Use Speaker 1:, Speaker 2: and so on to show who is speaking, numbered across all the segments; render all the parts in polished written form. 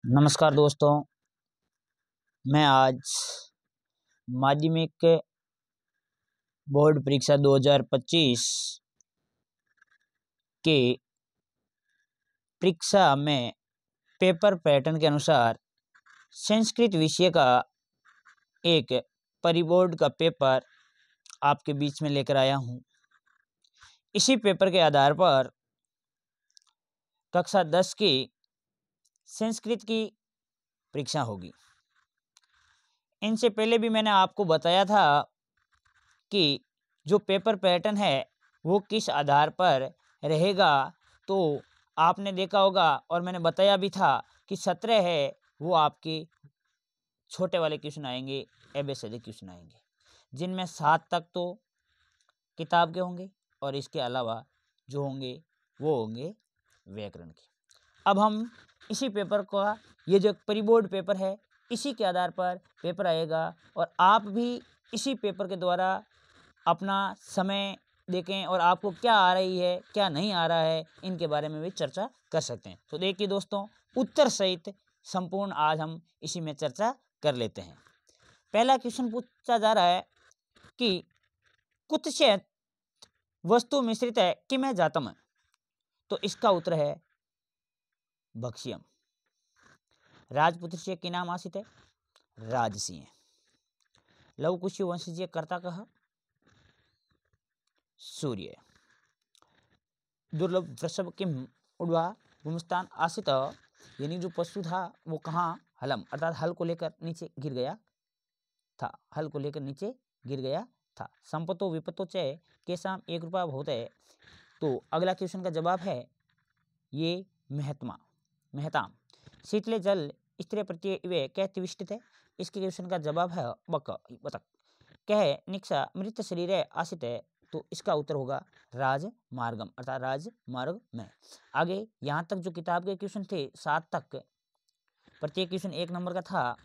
Speaker 1: नमस्कार दोस्तों, मैं आज माध्यमिक बोर्ड परीक्षा 2025 के परीक्षा में पेपर पैटर्न के अनुसार संस्कृत विषय का एक परिबोर्ड का पेपर आपके बीच में लेकर आया हूं। इसी पेपर के आधार पर कक्षा 10 की संस्कृत की परीक्षा होगी। इनसे पहले भी मैंने आपको बताया था कि जो पेपर पैटर्न है वो किस आधार पर रहेगा। तो आपने देखा होगा और मैंने बताया भी था कि 17 है वो आपके छोटे वाले क्वेश्चन आएंगे, एबीसीडी क्वेश्चन आएंगे, जिनमें 7 तक तो किताब के होंगे और इसके अलावा जो होंगे वो होंगे व्याकरण के। अब हम इसी पेपर का, ये जो परिबोर्ड पेपर है, इसी के आधार पर पेपर आएगा और आप भी इसी पेपर के द्वारा अपना समय देखें और आपको क्या आ रही है क्या नहीं आ रहा है इनके बारे में भी चर्चा कर सकते हैं। तो देखिए दोस्तों, उत्तर सहित संपूर्ण आज हम इसी में चर्चा कर लेते हैं। पहला क्वेश्चन पूछा जा रहा है कि कुत्सित वस्तु मिश्रित है किमें जातम, तो इसका उत्तर है भक्ष्यम। राजपुत्र के नाम आसित है राजसिंह। लवकुश वंशज कर्ता कह सूर्य। दुर्लभ वृषभ किम उड़वा गुमस्तान आसित, यानी जो पशु था वो कहाँ, हलम अर्थात हल को लेकर नीचे गिर गया था, हल को लेकर नीचे गिर गया था। संपत्तो विपत्तो च केसाम एक रुपया बहुत है, तो अगला क्वेश्चन का जवाब है ये महताम। शीतले जल स्त्रीय प्रत्यय इवे कह त्विष्टित है, इसके क्वेश्चन का जवाब है बतक। कह निक्षा मृत शरीर आसित है, तो इसका उत्तर होगा राजमार्गम अर्थात राजमार्ग में। आगे यहाँ तक जो किताब के क्वेश्चन थे 7 तक, प्रत्येक क्वेश्चन 1 नंबर का था।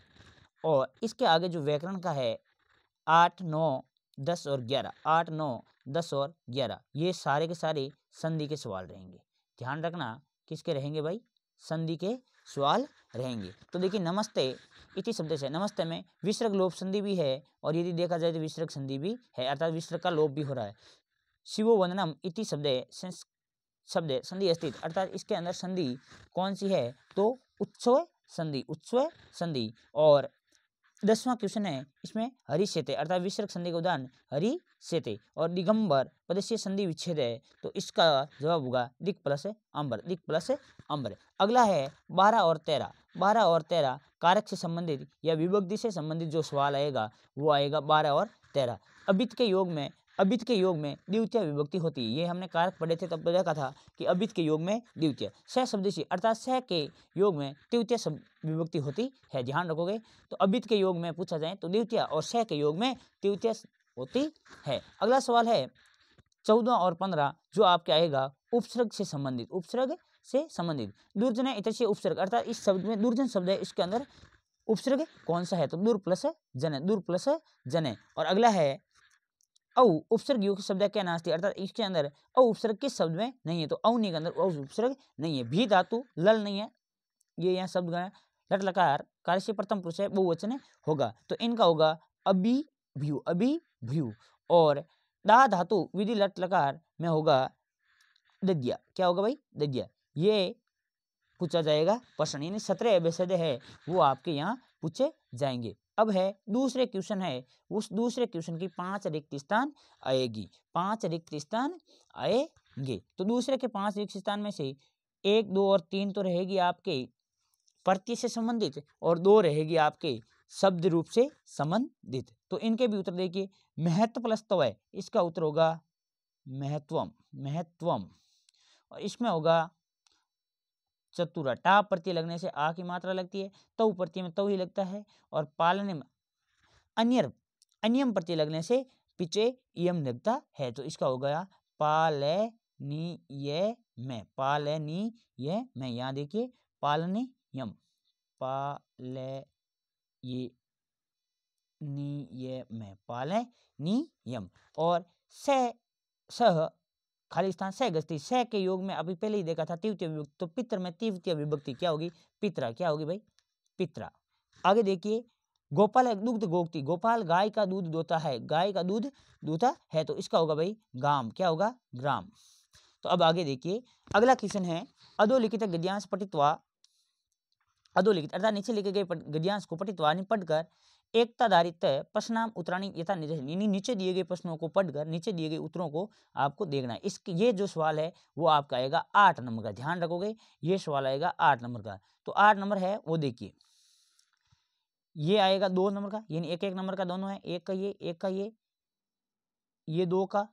Speaker 1: और इसके आगे जो व्याकरण का है 8, 9, 10 और 11, 8, 9, 10 और 11, ये सारे के सारे संधि के सवाल रहेंगे। ध्यान रखना किसके रहेंगे भाई, संधि के सवाल रहेंगे। तो देखिए, नमस्ते इति शब्द से, नमस्ते में विसर्ग लोप संधि भी है और यदि देखा जाए तो विसर्ग संधि भी है, अर्थात विसर्ग का लोप भी हो रहा है। शिवो वंदनम इति शब्द संधि अस्तित्व, अर्थात इसके अंदर संधि कौन सी है, तो उत्सव संधि। और 10वां क्वेश्चन है, इसमें हरि सेते अर्थात विसर्ग संधि का उदाहरण हरि सेते। और दिगंबर पदस्य संधि विच्छेद है, तो इसका जवाब होगा दिक् प्लस अंबर। अगला है 12 और 13। 12 और 13 कारक से संबंधित या विभक्ति से संबंधित जो सवाल आएगा वो आएगा 12 और 13। अबित के योग में द्वितीय विभक्ति होती है, ये हमने कारक पढ़े थे तब देखा था कि अबित के योग में द्वितीय। सह शब्दशी अर्थात सह के योग में तृतीय विभक्ति होती है, ध्यान रखोगे। तो अबित के योग में पूछा जाए तो द्वितीय और सह के योग में तृतीय होती है। अगला सवाल है 14 और 15, जो आपके आएगा उपसर्ग से संबंधित। दुर्जन इतस्य उपसर्ग, अर्थात इस शब्द में दुर्जन शब्द है, इसके अंदर उपसर्ग कौन सा है, तो दूर प्लस जन। और अगला है औ उपसर्ग युक्त शब्द क्या नास्ती, अर्थात इसके अंदर औ उपसर्ग किस शब्द में नहीं है, तो औनी के अंदर औ उपसर्ग नहीं है। भी धातु लल नहीं है, ये यहाँ शब्द गण लट लकार कार्य से प्रथम पुरुष है, बहुवचन होगा, तो इनका होगा अभिभ्यू। और दा धातु विधि लट लकार में होगा दद्या, क्या होगा भाई, दद्या। ये पूछा जाएगा प्रश्न, यानी 17 एबीसीडी है वो आपके यहाँ पूछे जाएंगे। अब है दूसरे क्वेश्चन है, उस दूसरे क्वेश्चन की 5 रिक्त स्थान आएगी, 5 रिक्त स्थान आएंगे। तो दूसरे के 5 रिक्त स्थान में से 1, 2 और 3 तो रहेगी आपके प्रत्यय से संबंधित और 2 रहेगी आपके शब्द रूप से संबंधित। तो इनके भी उत्तर देखिए, महत्व प्लस तवय, इसका उत्तर होगा महत्वम। और इसमें होगा चतुरा, टा प्रत्यय लगने से आ की मात्रा लगती है, तव प्रत्यय में तव ही लगता है। और पालने में अन्यम प्रत्यय लगने से पिछे यम लगता है, तो इसका हो गया पालनीय में। यहाँ देखिए पालनीयम पालनीयम। और सह खालिस्तान स गस्ती, स के योग में अभी पहले ही देखा था तृतीय विभक्ति, तो पित्र में तृतीय विभक्ति क्या होगी, पित्रा, क्या होगी भाई, पित्रा। आगे देखिए, गोपाल दुग्ध गोगती, गोपाल गाय का दूध दोता है, गाय का दूध दूता है, तो इसका होगा भाई गाम, क्या होगा, ग्राम। तो अब आगे देखिए, अगला क्वेश्चन है, अधोलिखित गद्यांश पठित्वा, अधोलिखित अर्थात नीचे लिखे गए गद्यांश को पठित्वा पढ़कर एकताधारित प्रश्नाम उत्तराणी यथा नीचे दिए गए प्रश्नों को पढ़कर नीचे दिए गए उत्तरों को आपको देखना है। इसके ये जो सवाल है वो आपका आएगा 8 नंबर का, ध्यान रखोगे ये सवाल आएगा 8 नंबर का। तो 8 नंबर है वो देखिए, ये आएगा 2 नंबर का, यानी एक नंबर का दोनों है, एक का ये 2 का,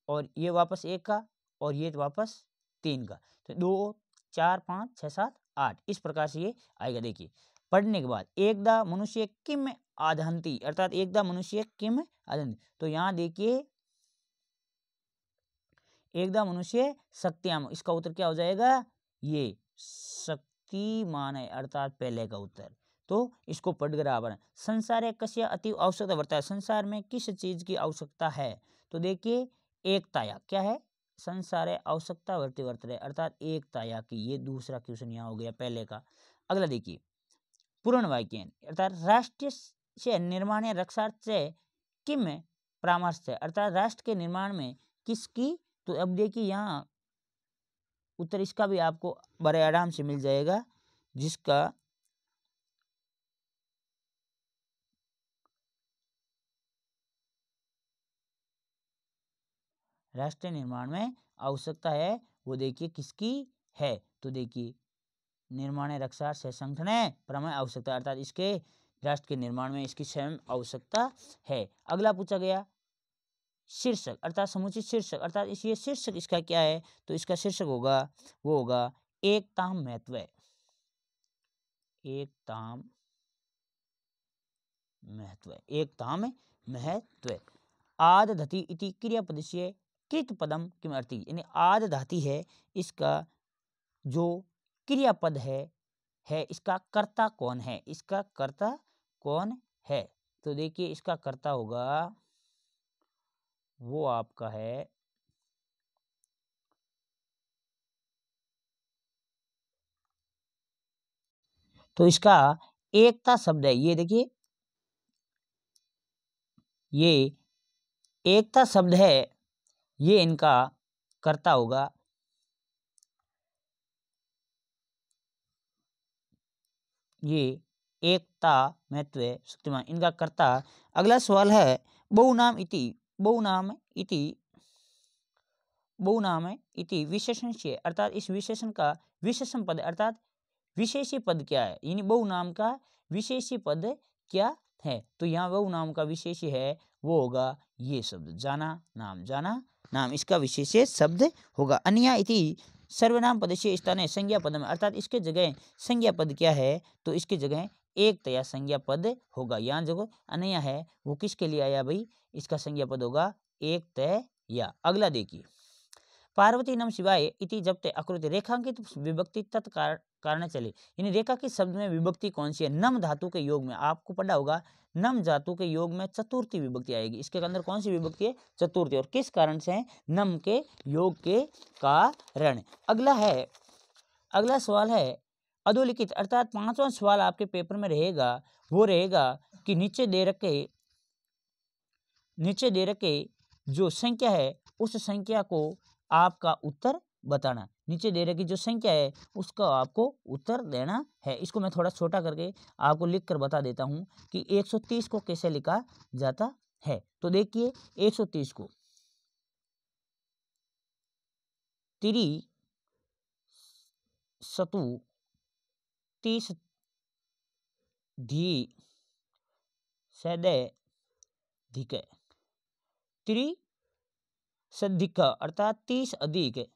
Speaker 1: और ये वापस 1 का, और ये वापस 3 का। तो 2 4 5 6 7 8 इस प्रकार से ये आएगा। देखिए पढ़ने के बाद, एकदा मनुष्य किम आधंती, अर्थात एकदा मनुष्य किम आधंती, तो यहाँ देखिए एकदा मनुष्य शक्तियाम, इसका उत्तर क्या हो जाएगा, ये शक्तिमान है, अर्थात पहले का उत्तर। तो इसको पढ़कर आप संसार कस्य अति आवश्यकता वर्ता है, संसार में किस चीज की आवश्यकता है, तो देखिए एकताया, क्या है, संसार आवश्यकता वर्ती वर्त रहे, अर्थात एकताया की, ये दूसरा क्वेश्चन यहाँ हो गया पहले का। अगला देखिए, पूर्ण वाक्य अर्थात राष्ट्र से निर्माण या रक्षार्थ से किम परामर्श है, अर्थात राष्ट्र के निर्माण में किसकी, तो अब देखिए यहाँ उत्तर इसका भी आपको बड़े आराम से मिल जाएगा, जिसका राष्ट्र निर्माण में आवश्यकता है वो देखिए किसकी है, तो देखिए निर्माण रक्षा से संगठन प्रमेय आवश्यकता, अर्थात इसके राष्ट्र के निर्माण में इसकी स्वयं आवश्यकता है। अगला पूछा गया शीर्षक, अर्थात समुचित शीर्षक, अर्थात इस ये शीर्षक इसका क्या है, तो इसका शीर्षक होगा वो होगा एकताम महत्व, एकताम महत्व, एकताम महत्व। आद धति इति क्रियापदस्य कृत पदम किम अर्थी, यानी आद धाती है, इसका जो क्रियापद है इसका कर्ता कौन है, इसका कर्ता कौन है, तो देखिए इसका कर्ता होगा वो आपका है तो इसका एकता शब्द है, ये देखिए ये एकता शब्द है, ये इनका कर्ता होगा, ये एकता महत्व शक्तिमान इनका कर्ता। अगला सवाल है बहुनाम इति, बहुनाम इति विशेषण से, अर्थात इस विशेषण का विशेषण पद, अर्थात विशेषी पद क्या है, यानी बहुनाम का विशेषी पद क्या है, तो यहाँ बहुनाम का विशेषी है वो होगा ये शब्द जाना नाम, जाना नाम इसका विशेष शब्द होगा। अन्या इति सर्वनाम पद से स्थान संज्ञा पद में, अर्थात इसके जगह संज्ञा पद क्या है, तो इसके जगह एक तया संज्ञा पद होगा। यहाँ जो अन्य है वो किसके लिए आया भाई, इसका संज्ञा पद होगा एक तय या। अगला देखिए पार्वती नम शिवाय इति जब ते आकृति रेखांकित विभक्ति तत्कारण चले, यानी रेखा के शब्द में विभक्ति कौन सी है, नम धातु के योग में, आपको पढ़ा होगा नम धातु के योग में चतुर्थी विभक्ति आएगी, इसके अंदर कौन सी विभक्ति है, चतुर्थी, और किस कारण से है, नम के योग के कारण। अगला सवाल है अधोलिखित, अर्थात 5वां सवाल आपके पेपर में रहेगा वो रहेगा कि नीचे दे रखे जो संख्या है उस संख्या को आपका उत्तर बताना, नीचे दे रखी जो संख्या है उसका आपको उत्तर देना है। इसको मैं थोड़ा छोटा करके आपको लिख कर बता देता हूं कि 130 को कैसे लिखा जाता है। तो देखिए 130 को तिरी सतु 30 धी सदै धिक त्रि सधिक, अर्थात 30 अधिक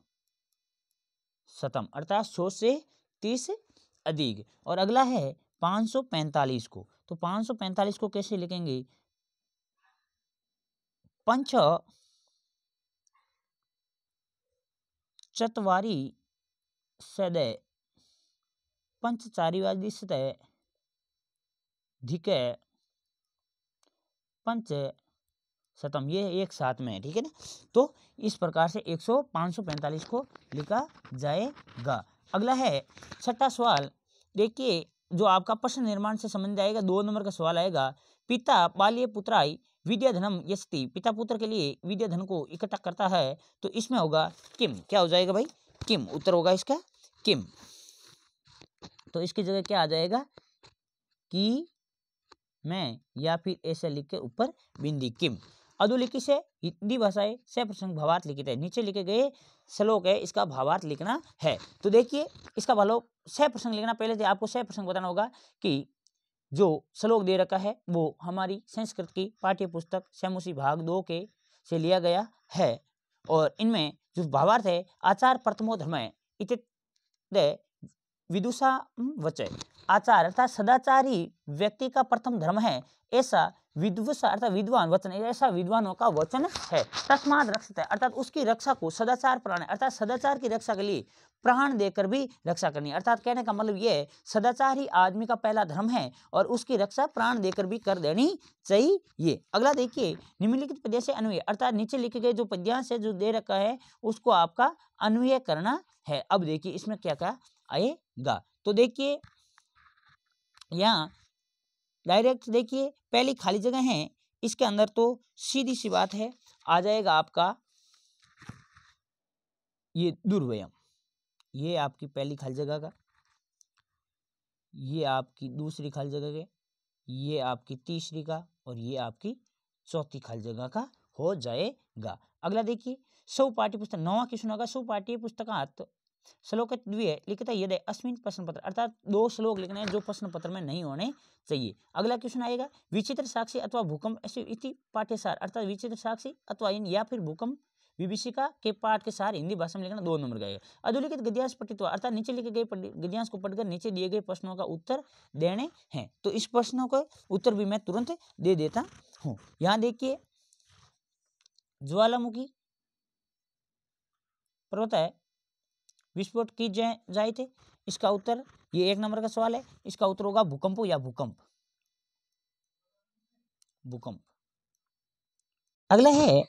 Speaker 1: शतम, अर्थात 100 से 30 अधिक। और अगला है 545 को, तो 545 को कैसे लिखेंगे, पंच चतवारी सदै पंचचारीवादी सतः धिक पंच शतम, ये एक साथ में है, ठीक है ना। तो इस प्रकार से 545 को लिखा जाएगा। अगला है छठा सवाल, देखिए जो आपका प्रश्न निर्माण से संबंधित आएगा, 2 नंबर का सवाल आएगा। पिता बाल्य पुत्राय विद्याधनम यस्ति, पिता पुत्र के लिए विद्याधन को इकट्ठा करता है, तो इसमें होगा किम, क्या हो जाएगा भाई, किम, उत्तर होगा इसका किम। तो इसकी जगह क्या आ जाएगा, कि मैं, या फिर ऐसे लिख के ऊपर बिंदी किम। अधोलिखित से हिंदी भाषाएं से प्रसंग भावार्थ लिखित है, नीचे लिखे गए श्लोक है, इसका भावार्थ लिखना है। तो देखिए इसका भालो सह प्रसंग लिखना, पहले से आपको सह प्रसंग बताना होगा कि जो श्लोक दे रखा है वो हमारी संस्कृत की पाठ्य पुस्तक सैमुसी भाग 2 के से लिया गया है, और इनमें जो भावार्थ है, आचार प्रथमो धर्म इत्यादि विदुषा वचय, आचार अर्थात सदाचारी व्यक्ति का प्रथम धर्म है, ऐसा विद्वुषा अर्थात विद्वान वचन, ऐसा विद्वानों का वचन है। तस्माद रक्षित है अर्थात उसकी रक्षा को, सदाचार प्राण अर्थात सदाचार की रक्षा के लिए प्राण देकर भी रक्षा करनी, अर्थात कहने का मतलब ये है सदाचार ही आदमी का पहला धर्म है और उसकी रक्षा प्राण देकर भी कर देनी चाहिए। अगला देखिए, निम्नलिखित पद्य से अन्वय अर्थात नीचे लिखे गए जो पद्यांश है जो दे रखा है उसको आपका अन्वय करना है। अब देखिए इसमें क्या क्या आएगा, तो देखिए यहाँ डायरेक्ट देखिए पहली खाली जगह है, इसके अंदर तो सीधी सी बात है आ जाएगा आपका ये दुर्व्ययम, ये आपकी पहली खाली जगह का, ये आपकी दूसरी खाली जगह के, ये आपकी तीसरी का, और ये आपकी चौथी खाली जगह का हो जाएगा। अगला देखिए, सौ पाठ्य पुस्तक 9वां क्वेश्चन होगा, सौ पाठ्य पुस्तकात श्लोक द्वितीय लिखित यदि अस्मिन प्रश्न पत्र, अर्थात 2 श्लोक लिखने हैं जो प्रश्न पत्र में नहीं होने चाहिए। अगला क्वेश्चन आएगा, विचित्र साक्षी अथवा भूकंप ऐसे इति पाठ्यसार, अर्थात विचित्र साक्षी अथवा या फिर भूकंप विभीषिका के पाठ के सार हिंदी भाषा में लिखना, 2 नंबर का आएगा। अधोलिखित गद्यांश पठित, अर्थात नीचे लिखे गए गद्यांश को पढ़कर नीचे दिए गए प्रश्नों का उत्तर देने हैं। तो इस प्रश्नों का उत्तर भी मैं तुरंत दे देता हूँ। यहाँ देखिए ज्वालामुखी पर्वत है, विस्फोट की जाए थे, इसका उत्तर ये 1 नंबर का सवाल है, इसका उत्तर होगा भूकंप या भूकंप, भूकंप। अगला है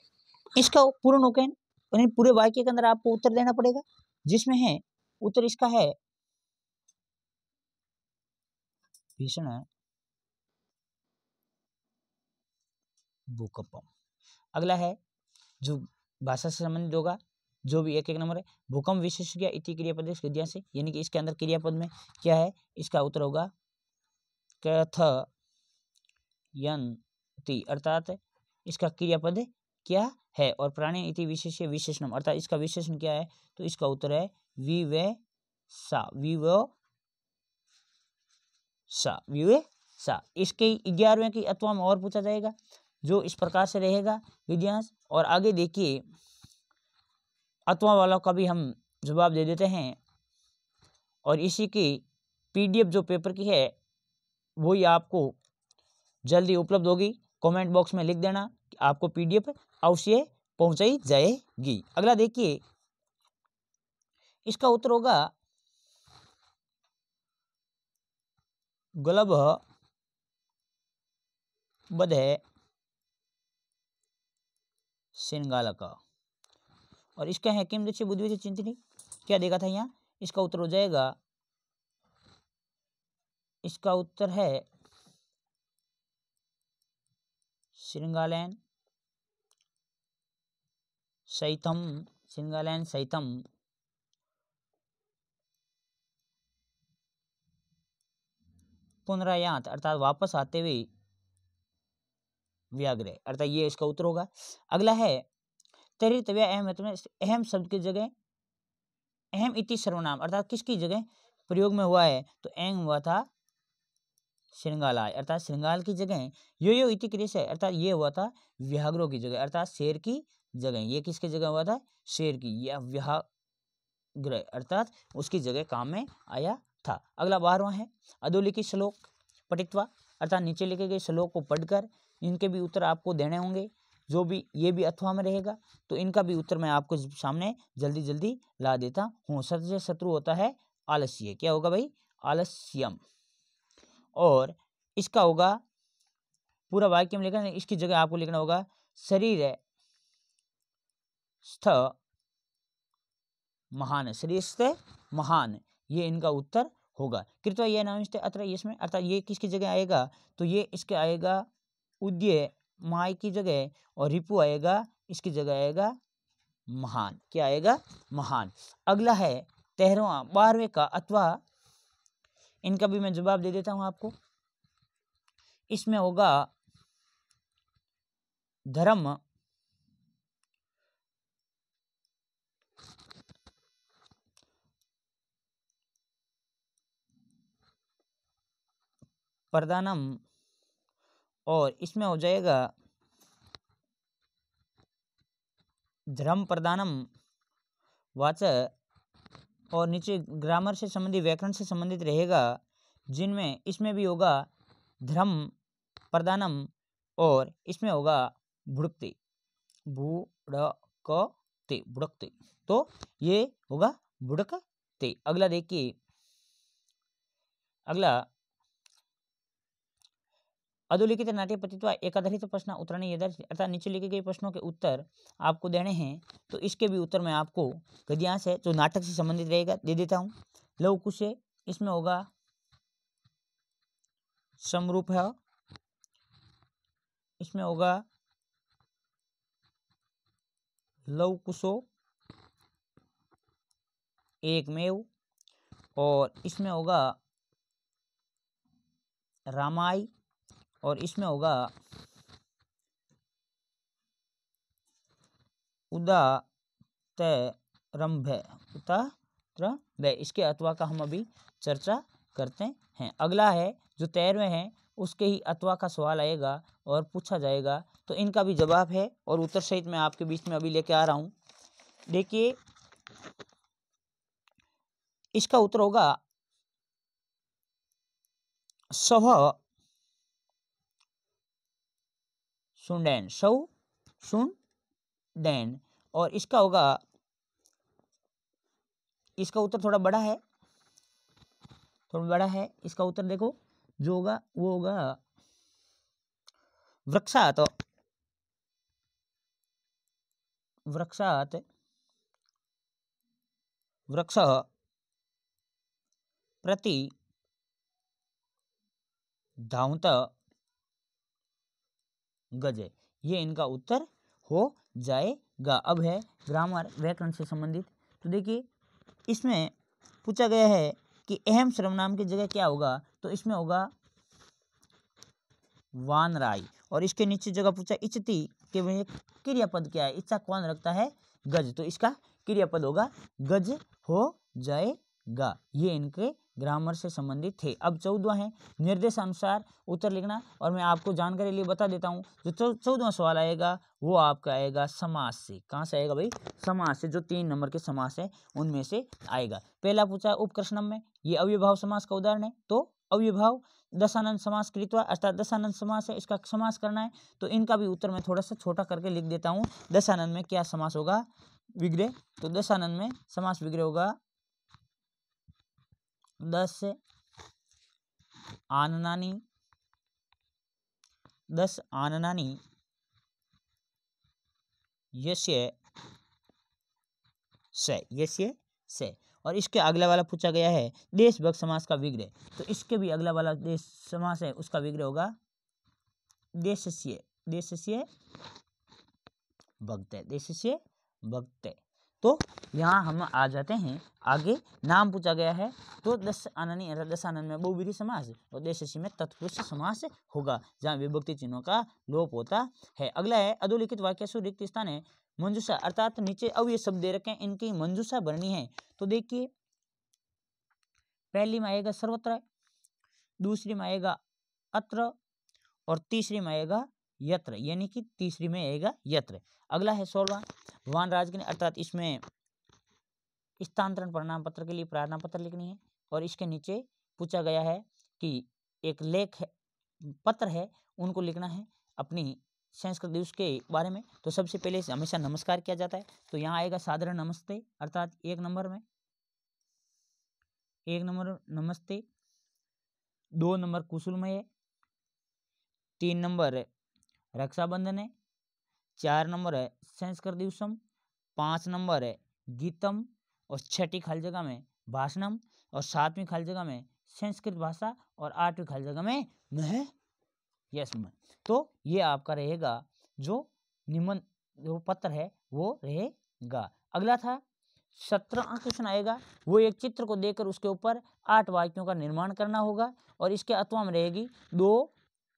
Speaker 1: इसका पूर्ण उकेन, यानी पूरे वाक्य के अंदर आपको उत्तर देना पड़ेगा, जिसमें है उत्तर इसका है भीषण भूकंप। अगला है जो भाषा से संबंधित होगा, जो भी 1-1 नंबर है, भूकंप विशेषज्ञ इति क्रियापद गद्य से, यानी कि इसके अंदर क्रियापद में क्या है, इसका उत्तर होगा कथयन्ति, अर्थात इसका क्रियापद क्या है, और प्राणी इति विशेष्य विशेषणम, अर्थात इसका विशेषण क्या है, तो इसका उत्तर है विवेसा, विवेसा। इसके 11वें की अथवा में और पूछा जाएगा, जो इस प्रकार से रहेगा विद्यांश। और आगे देखिए अथवा वालों का भी हम जवाब दे देते हैं, और इसी की PDF जो पेपर की है वही आपको जल्दी उपलब्ध होगी, कमेंट बॉक्स में लिख देना कि आपको PDF अवश्य पहुंचाई जाएगी। अगला देखिए इसका उत्तर होगा गलभ बधे सिंगालका, और इसका है किम दृश्य बुद्धि चिंतनी, क्या देखा था यहाँ, इसका उत्तर हो जाएगा, इसका उत्तर है श्रृंगालैन सैतम, श्रृंगालैन सैतम पुनरायात, अर्थात वापस आते हुए व्याग्रह, अर्थात ये इसका उत्तर होगा। अगला है तरितव्य अहम, अहम शब्द की जगह अहम इति सर्वनाम, अर्थात किसकी जगह प्रयोग में हुआ है, तो एंग हुआ था श्रृंगालाय, अर्थात श्रृंगाल की जगह यो इति क्रिया से, अर्थात ये हुआ था व्याघ्रों की जगह, अर्थात शेर की जगह, ये किसकी जगह हुआ था, शेर की, या व्याघ्र अर्थात उसकी जगह काम में आया था। अगला 12वां है अधोलिखित श्लोक पठित्वा, अर्थात नीचे लिखे गए श्लोक को पढ़कर इनके भी उत्तर आपको देने होंगे, जो भी ये भी अथवा में रहेगा, तो इनका भी उत्तर मैं आपको सामने जल्दी जल्दी ला देता हूँ। सबसे शत्रु होता है आलस्य, क्या होगा भाई, आलस्यम, और इसका होगा पूरा वाक्य में लिखना, इसकी जगह आपको लिखना होगा शरीर स्थ महान, शरीर स्थ महान, ये इनका उत्तर होगा। कृत्वा ये नामस्ते अत्र इसमें, अर्थात ये किसकी जगह आएगा, तो ये इसके आएगा उद्य माय की जगह, और रिपु आएगा इसकी जगह आएगा महान। क्या आएगा, महान। अगला है 13वां 12वें का अथवा, इनका भी मैं जवाब दे देता हूं आपको। इसमें होगा धर्म प्रधानम, और इसमें हो जाएगा धर्म प्रधानम वाचक, और नीचे ग्रामर से संबंधित व्याकरण से संबंधित रहेगा, जिनमें इसमें भी होगा धर्म प्रधानम, और इसमें होगा भुड़कते, भुड़कते, भुड़कते, तो ये होगा भुड़कते। अगला देखिए, अगला अधोलिखित नाट्य पतित्वा एकाधारित प्रश्न उत्तराणी यथार्थ, अर्थात नीचे लिखे गए प्रश्नों के उत्तर आपको देने हैं, तो इसके भी उत्तर मैं आपको गद्यांश है जो नाटक से संबंधित रहेगा दे देता हूँ। लव कुश है, इसमें होगा समरूप है, इसमें होगा लव कुशो एकमेव, और इसमें होगा रामाई, और इसमें होगा उदातरंभ, इसके अथवा का हम अभी चर्चा करते हैं। अगला है जो 13वें है, उसके ही अथवा का सवाल आएगा और पूछा जाएगा, तो इनका भी जवाब है और उत्तर सहित मैं आपके बीच में अभी लेके आ रहा हूं। देखिए, इसका उत्तर होगा सह सुंडैन, सौ सुंडैन, और इसका होगा, इसका उत्तर थोड़ा बड़ा है, थोड़ा बड़ा है। इसका उत्तर देखो जो होगा वो होगा वृक्षात, वृक्षात वृक्ष प्रति धावत गज, ये इनका उत्तर हो जाएगा। अब है ग्रामर व्याकरण से संबंधित, तो देखिए इसमें पूछा गया है कि अहम सर्वनाम की जगह क्या होगा, तो इसमें होगा वानराई, और इसके नीचे जगह पूछा इच्छति के वह क्रियापद क्या है, इच्छा कौन रखता है, गज, तो इसका क्रियापद होगा गज हो जाएगा। ये इनके ग्रामर से संबंधित थे। अब 14वां है निर्देश अनुसार उत्तर लिखना, और मैं आपको जानकारी लिए बता देता हूँ, जो 14वां सवाल आएगा वो आपका आएगा समास से। कहाँ से आएगा भाई, समास से, जो 3 नंबर के समास है उनमें से आएगा। पहला पूछा उपकृष्णम में, ये अव्ययभाव समास का उदाहरण है, तो अव्ययभाव दशानंद समास कृत्वा, अर्थात दशानंद समास है, इसका समास करना है, तो इनका भी उत्तर मैं थोड़ा सा छोटा करके लिख देता हूँ। दशानंद में क्या समास होगा, विग्रह, तो दशानंद में समास विग्रह होगा 10 आननानी, 10 आननानी यस्य से, और इसके अगला वाला पूछा गया है देशभक्त समास का विग्रह, तो इसके भी अगला वाला देश समास है उसका विग्रह होगा देशस्य, देशस्य भक्त, देशस्य भक्त। तो यहाँ हम आ जाते हैं आगे, नाम पूछा गया है, तो 10 आननी अर्थात दशानन में बहुव्रीहि समास, और देशस्य में तत्पुरुष समास होगा, जहाँ विभक्ति चिन्हों का लोप होता है। अगला है अधोलिखित वाक्य से रिक्त स्थान है मंजूषा, अर्थात नीचे अव्यय शब्द दे रखे हैं, इनकी मंजूषा भरनी है। तो देखिए पहली में आएगा सर्वत्र, दूसरी में आएगा अत्र, और तीसरी में आएगा यत्र, यानी कि तीसरी में आएगा यत्र। अगला है 16वां वान राजगिनी, अर्थात इसमें स्थानांतरण प्रणाम पत्र के लिए प्रार्थना पत्र लिखनी है, और इसके नीचे पूछा गया है कि एक लेख है, पत्र है, उनको लिखना है अपनी संस्कृत दिवस के बारे में। तो सबसे पहले हमेशा नमस्कार किया जाता है, तो यहाँ आएगा साधारण नमस्ते, अर्थात 1 नंबर में 1 नंबर नमस्ते, 2 नंबर कुशलमय, 3 नंबर रक्षाबंधन है, 4 नंबर है संस्कृत दिवसम, 5 नंबर है गीतम, और 6ठी खाली जगह में भाषणम, और 7वीं खाली जगह में संस्कृत भाषा, और 8वीं खाली जगह में मह यस में। तो ये आपका रहेगा जो निम्न जो पत्र है वो रहेगा। अगला था 17वां क्वेश्चन आएगा, वो एक चित्र को देकर उसके ऊपर 8 वाक्यों का निर्माण करना होगा, और इसके अथवा में रहेगी 2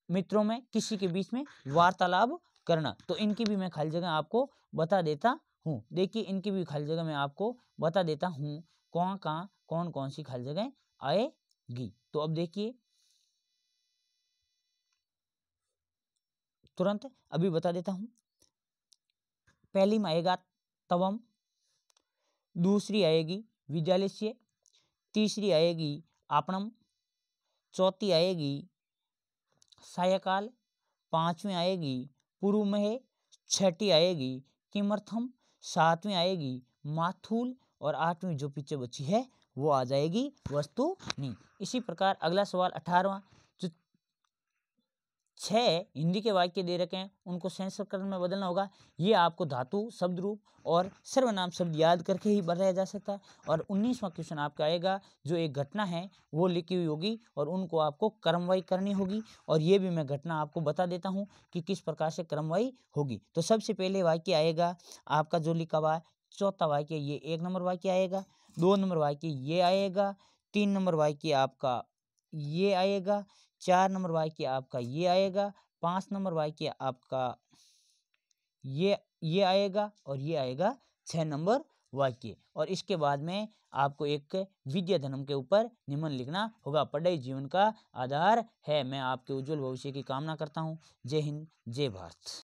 Speaker 1: मित्रों में किसी के बीच में वार्तालाप करना। तो इनकी भी मैं खाली जगह आपको बता देता हूँ। देखिए इनकी भी खाली जगह मैं आपको बता देता हूँ कहाँ कौन कौन सी खाली जगह आएगी। तो अब देखिए तुरंत अभी बता देता हूँ। पहली में आएगा तवम, दूसरी आएगी विद्यालय, तीसरी आएगी आपणम, चौथी आएगी सायकाल, 5वीं आएगी पूर्व में, 6ठी आएगी किमर्थम, 7वीं आएगी माथुल, और 8वीं जो पीछे बची है वो आ जाएगी वस्तुनि। इसी प्रकार अगला सवाल 18वां, जो 6 हिंदी के वाक्य दे रखे हैं उनको संस्कृत में बदलना होगा। ये आपको धातु, शब्द रूप और सर्वनाम शब्द याद करके ही बनाया जा सकता है। और 19वां क्वेश्चन आपका आएगा, जो एक घटना है वो लिखी हुई होगी और उनको आपको क्रमवाही करनी होगी, और ये भी मैं घटना आपको बता देता हूँ कि किस प्रकार से क्रमवाही होगी। तो सबसे पहले वाक्य आएगा आपका जो लिखा हुआ है, चौथा वाक्य ये 1 नंबर वाक्य आएगा, 2 नंबर वाक्य ये आएगा, 3 नंबर वाक्य आपका ये आएगा, 4 नंबर वाक्य आपका ये आएगा, 5 नंबर वाक्य आपका ये आएगा, और ये आएगा 6 नंबर वाक्य। और इसके बाद में आपको एक विद्या धर्म के ऊपर निम्न लिखना होगा। पढ़ाई जीवन का आधार है। मैं आपके उज्जवल भविष्य की कामना करता हूँ। जय हिंद, जय भारत।